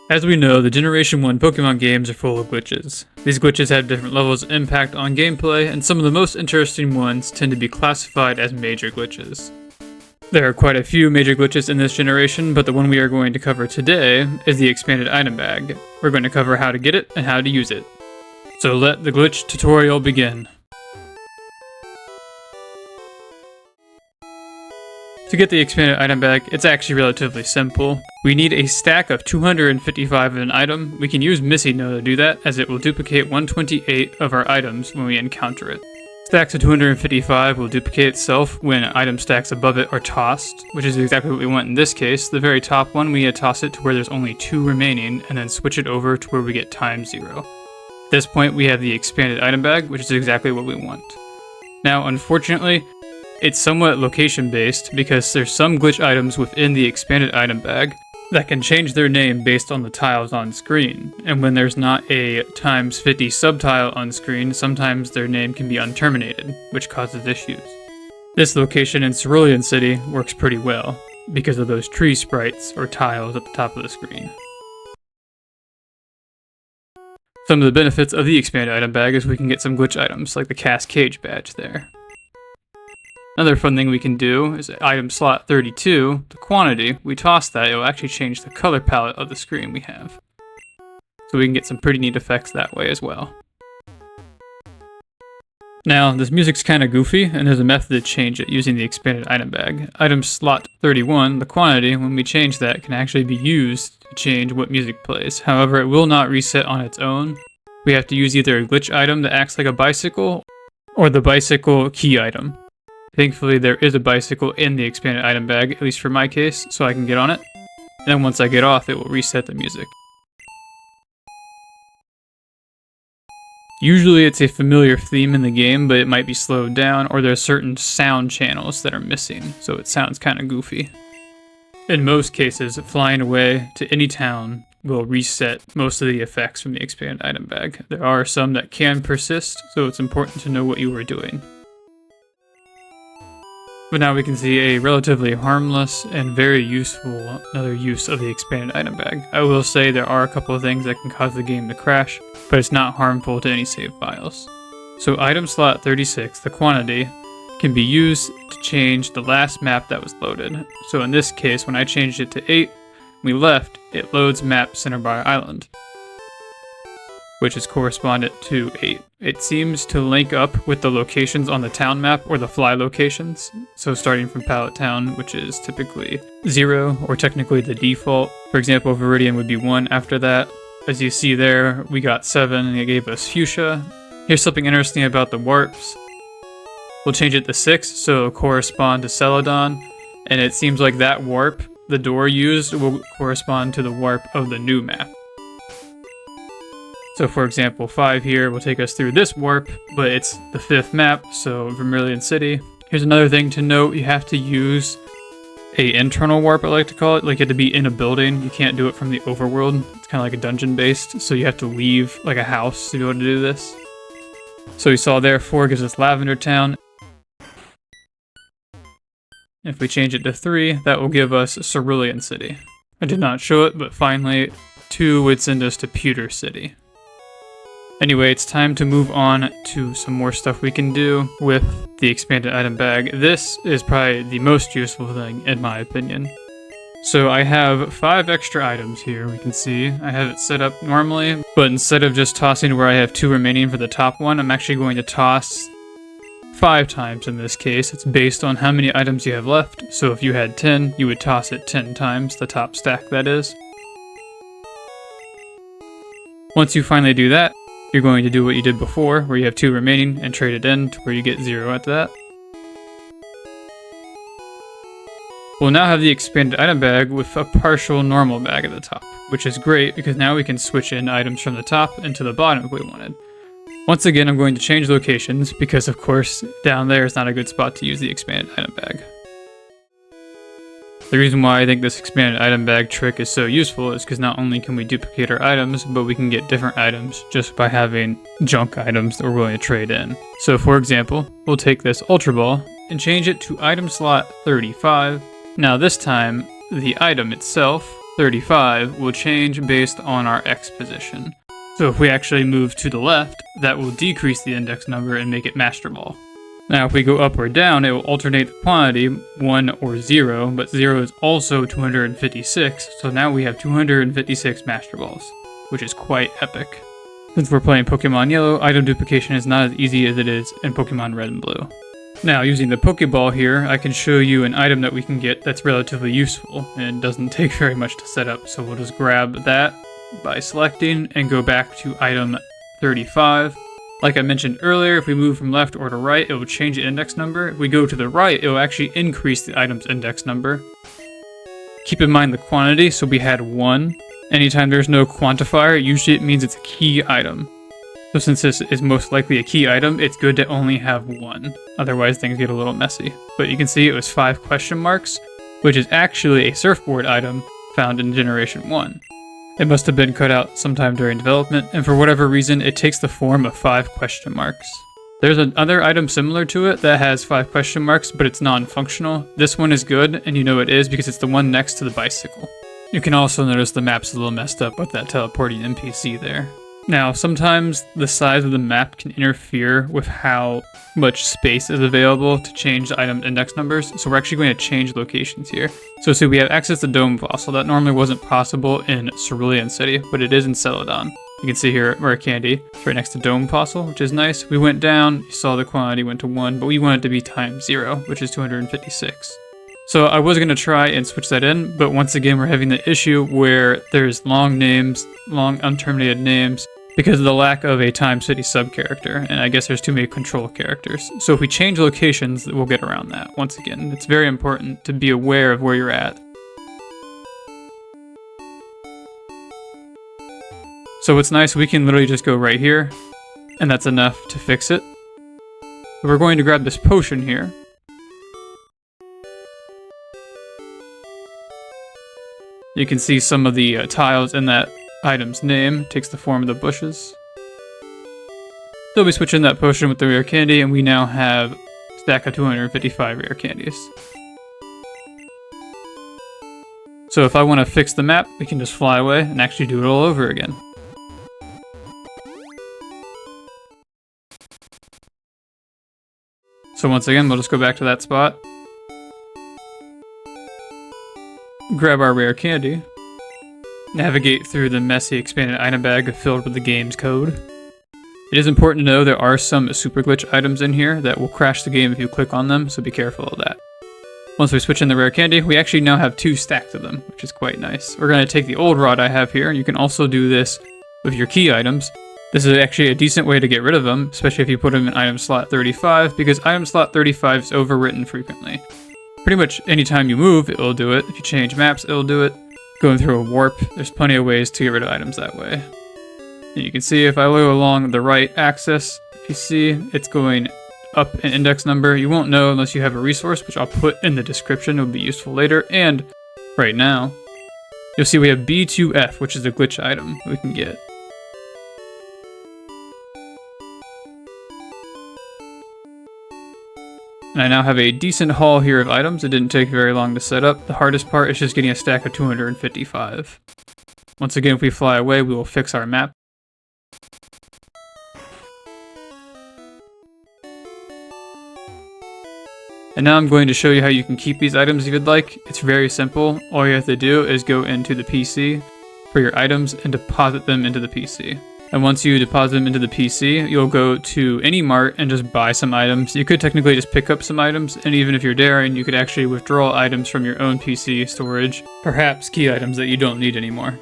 As we know, the Generation 1 Pokemon games are full of glitches. These glitches have different levels of impact on gameplay, and some of the most interesting ones tend to be classified as major glitches. There are quite a few major glitches in this generation, but the one we are going to cover today is the expanded item bag. We're going to cover how to get it and how to use it. So let the glitch tutorial begin. To get the expanded item bag, it's actually relatively simple. We need a stack of 255 of an item. We can use Missingno to do that, as it will duplicate 128 of our items when we encounter it. Stacks of 255 will duplicate itself when item stacks above it are tossed, which is exactly what we want in this case. The very top one, we need to toss it to where there's only 2 remaining, and then switch it over to where we get ×0. At this point, we have the expanded item bag, which is exactly what we want. Now, unfortunately, it's somewhat location based because there's some glitch items within the expanded item bag that can change their name based on the tiles on screen, and when there's not a ×50 subtile on screen, sometimes their name can be unterminated, which causes issues. This location in Celadon City works pretty well because of those tree sprites or tiles at the top of the screen. Some of the benefits of the expanded item bag is we can get some glitch items like the Cascade Badge there. Another fun thing we can do is item slot 32, the quantity, we toss that, it will actually change the color palette of the screen we have. So we can get some pretty neat effects that way as well. Now, this music's kind of goofy, and there's a method to change it using the expanded item bag. Item slot 31, the quantity, when we change that, can actually be used to change what music plays. However, it will not reset on its own. We have to use either a glitch item that acts like a bicycle, or the bicycle key item. Thankfully, there is a bicycle in the expanded item bag, at least for my case, so I can get on it. And then once I get off, it will reset the music. Usually it's a familiar theme in the game, but it might be slowed down, or there are certain sound channels that are missing, so it sounds kind of goofy. In most cases, flying away to any town will reset most of the effects from the expanded item bag. There are some that can persist, so it's important to know what you are doing. But now we can see a relatively harmless and very useful another use of the expanded item bag. I will say there are a couple of things that can cause the game to crash, but it's not harmful to any save files. So item slot 36, the quantity, can be used to change the last map that was loaded. So in this case, when I changed it to 8, we left, it loads map Cinnabar Island, which is correspondent to 8. It seems to link up with the locations on the town map or the fly locations. So starting from Pallet Town, which is typically 0 or technically the default. For example, Viridian would be 1 after that. As you see there, we got 7 and it gave us Fuchsia. Here's something interesting about the warps. We'll change it to 6, so it'll correspond to Celadon. And it seems like that warp, the door used, will correspond to the warp of the new map. So for example, 5 here will take us through this warp, but it's the 5th map, so Vermilion City. Here's another thing to note, you have to use a internal warp, I like to call it. Like you have to be in a building, you can't do it from the overworld. It's kind of like a dungeon based, so you have to leave like a house to be able to do this. So you saw there, 4 gives us Lavender Town. If we change it to 3, that will give us Cerulean City. I did not show it, but finally 2 would send us to Pewter City. Anyway, it's time to move on to some more stuff we can do with the expanded item bag. This is probably the most useful thing in my opinion. So I have 5 extra items here, we can see. I have it set up normally, but instead of just tossing where I have 2 remaining for the top one, I'm actually going to toss 5 times in this case. It's based on how many items you have left. So if you had 10, you would toss it 10 times, the top stack that is. Once you finally do that, you're going to do what you did before, where you have 2 remaining and trade it in to where you get 0 at that. We'll now have the expanded item bag with a partial normal bag at the top, which is great because now we can switch in items from the top into the bottom if we wanted. Once again, I'm going to change locations because of course down there is not a good spot to use the expanded item bag. The reason why I think this expanded item bag trick is so useful is because not only can we duplicate our items, but we can get different items just by having junk items that we're willing to trade in. So for example, we'll take this Ultra Ball and change it to item slot 35. Now this time, the item itself 35 will change based on our X position. So if we actually move to the left, that will decrease the index number and make it Master Ball. Now if we go up or down, it will alternate the quantity, 1 or 0, but 0 is also 256, so now we have 256 Master Balls, which is quite epic. Since we're playing Pokemon Yellow, item duplication is not as easy as it is in Pokemon Red and Blue. Now, using the Pokeball here, I can show you an item that we can get that's relatively useful, and doesn't take very much to set up, so we'll just grab that by selecting and go back to item 35. Like I mentioned earlier, if we move from left or to right, it will change the index number. If we go to the right, it will actually increase the item's index number. Keep in mind the quantity, so we had 1. Anytime there's no quantifier, usually it means it's a key item. So since this is most likely a key item, it's good to only have 1. Otherwise things get a little messy. But you can see it was 5 question marks, which is actually a surfboard item found in Generation 1. It must have been cut out sometime during development, and for whatever reason, it takes the form of 5 question marks. There's another item similar to it that has 5 question marks, but it's non-functional. This one is good, and you know it is because it's the one next to the bicycle. You can also notice the map's a little messed up with that teleporting NPC there. Now, sometimes the size of the map can interfere with how much space is available to change the item index numbers, so we're actually going to change locations here. So see, we have access to Dome Fossil. That normally wasn't possible in Cerulean City, but it is in Celadon. You can see here Rare Candy, it's right next to Dome Fossil, which is nice. We went down, you saw the quantity went to 1, but we want it to be times 0, which is 256. So I was going to try and switch that in, but once again we're having the issue where there's long names, long unterminated names, because of the lack of a Time City sub-character, and I guess there's too many control characters. So if we change locations, we'll get around that. Once again, it's very important to be aware of where you're at. So what's nice, we can literally just go right here, and that's enough to fix it. But we're going to grab this potion here. You can see some of the tiles in that item's name. It takes the form of the bushes. So we switch in that potion with the rare candy, and we now have a stack of 255 rare candies. So if I want to fix the map, we can just fly away and actually do it all over again. So once again, we'll just go back to that spot. Grab our rare candy. Navigate through the messy expanded item bag filled with the game's code. It is important to know there are some super glitch items in here that will crash the game if you click on them, so be careful of that. Once we switch in the rare candy, we actually now have 2 stacks of them, which is quite nice. We're going to take the old rod I have here, and you can also do this with your key items. This is actually a decent way to get rid of them, especially if you put them in item slot 35, because item slot 35 is overwritten frequently. Pretty much anytime you move, it'll do it. If you change maps, it'll do it. Going through a warp, there's plenty of ways to get rid of items that way. And you can see if I go along the right axis, if you see, it's going up an index number. You won't know unless you have a resource, which I'll put in the description. It'll be useful later. And right now, you'll see we have B2F, which is a glitch item we can get. And I now have a decent haul here of items. It didn't take very long to set up. The hardest part is just getting a stack of 255. Once again, if we fly away, we will fix our map. And now I'm going to show you how you can keep these items if you'd like. It's very simple. All you have to do is go into the PC for your items and deposit them into the PC. And once you deposit them into the PC, you'll go to any mart and just buy some items. You could technically just pick up some items, and even if you're daring, you could actually withdraw items from your own PC storage, perhaps key items that you don't need anymore.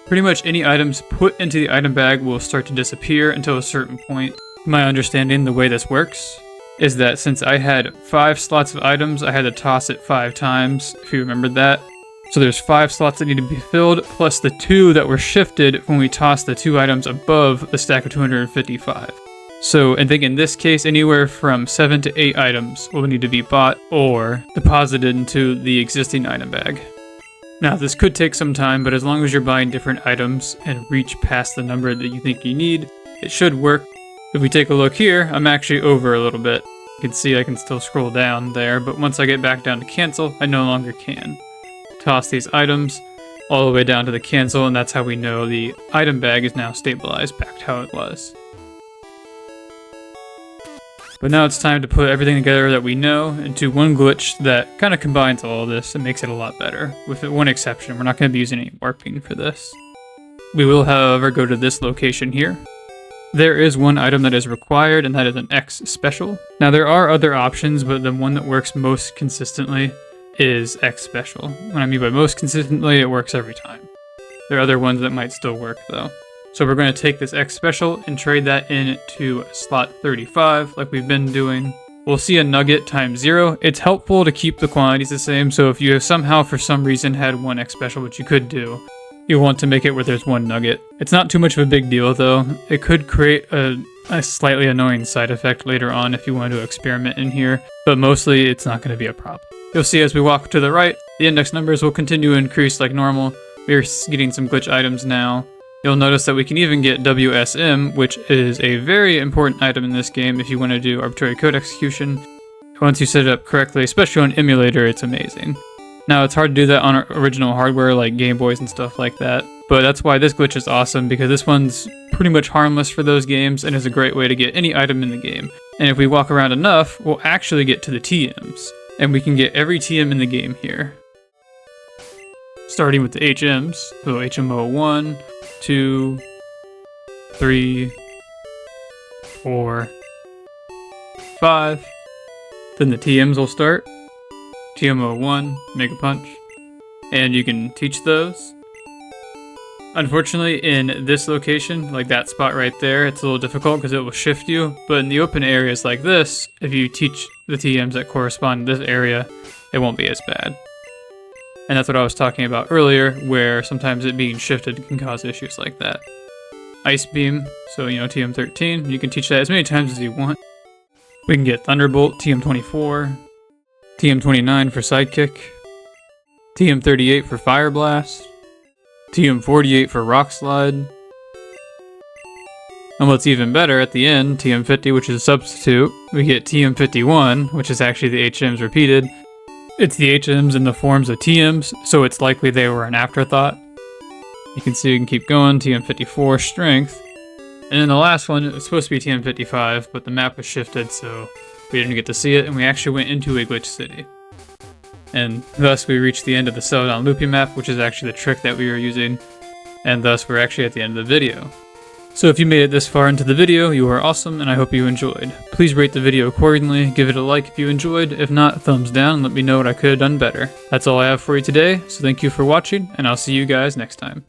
Pretty much any items put into the item bag will start to disappear until a certain point. My understanding, the way this works, is that since I had 5 slots of items, I had to toss it 5 times, if you remembered that. So there's 5 slots that need to be filled, plus the 2 that were shifted when we tossed the 2 items above the stack of 255. So I think in this case, anywhere from 7 to 8 items will need to be bought or deposited into the existing item bag. Now this could take some time, but as long as you're buying different items and reach past the number that you think you need, it should work. If we take a look here, I'm actually over a little bit. You can see I can still scroll down there, but once I get back down to cancel, I no longer can. Toss these items. all the way down to the cancel, and that's how we know the item bag is now stabilized back to how it was. But now it's time to put everything together that we know into one glitch that kind of combines all of this and makes it a lot better. With one exception, we're not going to be using any warping for this. We will, however, go to this location here. There is one item that is required, and that is an X special. Now there are other options, but the one that works most consistently is X special. What I mean by most consistently, it works every time. There are other ones that might still work though. So we're going to take this X special and trade that into slot 35 like we've been doing. We'll see a nugget times 0. It's helpful to keep the quantities the same, so if you have somehow for some reason had one X special, which you could do, you want to make it where there's one nugget. It's not too much of a big deal though. It could create a slightly annoying side effect later on if you want to experiment in here, but mostly it's not going to be a problem. You'll see as we walk to the right, the index numbers will continue to increase like normal. We're getting some glitch items now. You'll notice that we can even get WSM, which is a very important item in this game if you want to do arbitrary code execution. Once you set it up correctly, especially on emulator, it's amazing. Now, it's hard to do that on original hardware like Game Boys and stuff like that, but that's why this glitch is awesome, because this one's pretty much harmless for those games and is a great way to get any item in the game. And if we walk around enough, we'll actually get to the TMs, and we can get every TM in the game here. Starting with the HMs, so HMO 1, 2, 3, 4, 5. Then the TMs will start. TMO 1, Mega Punch. And you can teach those. Unfortunately, in this location, like that spot right there, it's a little difficult because it will shift you. But in the open areas like this, if you teach the TMs that correspond to this area, it won't be as bad. And that's what I was talking about earlier, where sometimes it being shifted can cause issues like that. Ice Beam, so TM13, you can teach that as many times as you want. We can get Thunderbolt, TM24, TM29 for Sidekick, TM38 for Fire Blast, TM48 for Rock Slide, and what's even better at the end, TM50, which is a substitute, we get TM51, which is actually the HMs repeated. It's the HMs in the forms of TMs, so it's likely they were an afterthought. You can see we can keep going, TM54, Strength. And then the last one, it was supposed to be TM55, but the map was shifted, so we didn't get to see it, and we actually went into a glitch city. And thus we reached the end of the Celadon looping map, which is actually the trick that we were using, and thus we're actually at the end of the video. So if you made it this far into the video, you are awesome, and I hope you enjoyed. Please rate the video accordingly, give it a like if you enjoyed, if not, thumbs down, and let me know what I could have done better. That's all I have for you today, so thank you for watching, and I'll see you guys next time.